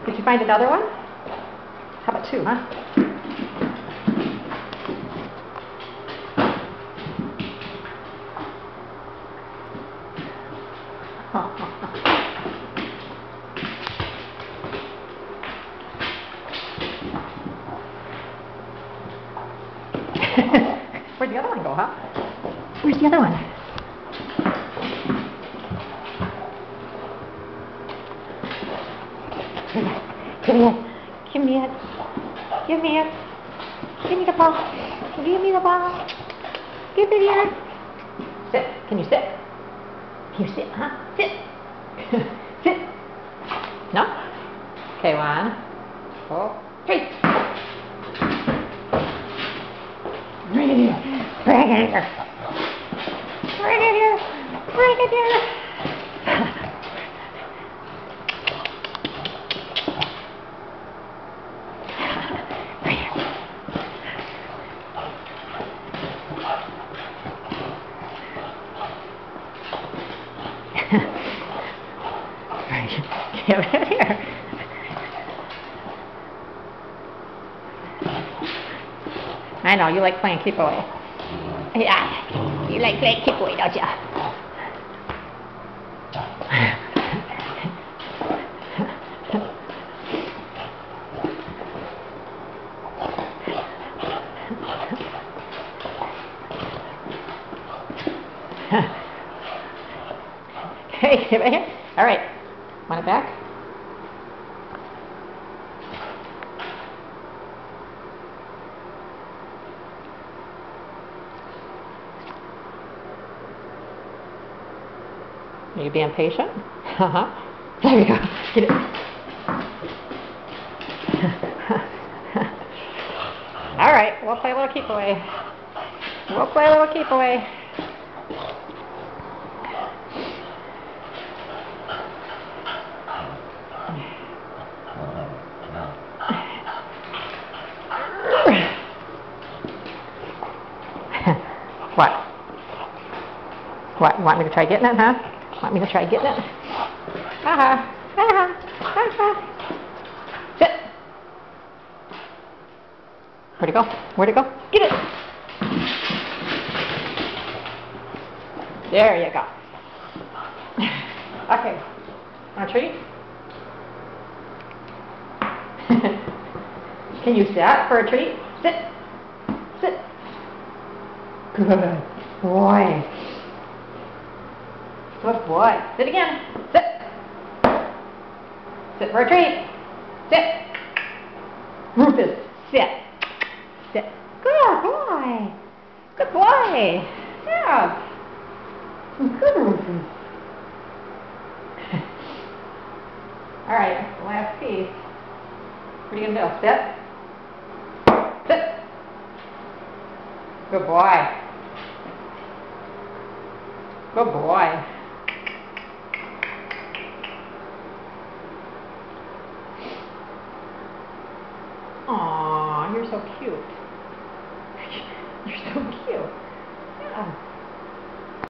Did you find another one? How about two, huh? Where'd the other one go, huh? Where's the other one? Give me it. Give me it. Give me it. Give me the ball. Give me the ball. Give it here. Sit. Can you sit? Can you sit, huh? Sit. Sit. No? Okay, 1, 2, 3. Bring it here. Bring it here. Bring it here. Bring it here. Give it here. I know, you like playing keep away. Yeah, you like playing keep away, don't you? Okay, give it here. All right. Want it back? Are you being patient? There you go. Get it. All right, we'll play a little keep away. We'll play a little keep away. What? What? Want me to try getting it, huh? Want me to try getting it? Sit. Where'd it go? Where'd it go? Get it! There you go. Okay. Want a treat? Can you sit for a treat? Sit. Sit. Good boy. Good boy. Sit again. Sit. Sit for a treat. Sit. Rufus, sit. Sit. Good boy. Good boy. Yeah. Good Rufus. All right, the last piece. What are you going to do? Sit. Sit. Good boy. Good boy. Aw, you're so cute. You're so cute. Yeah.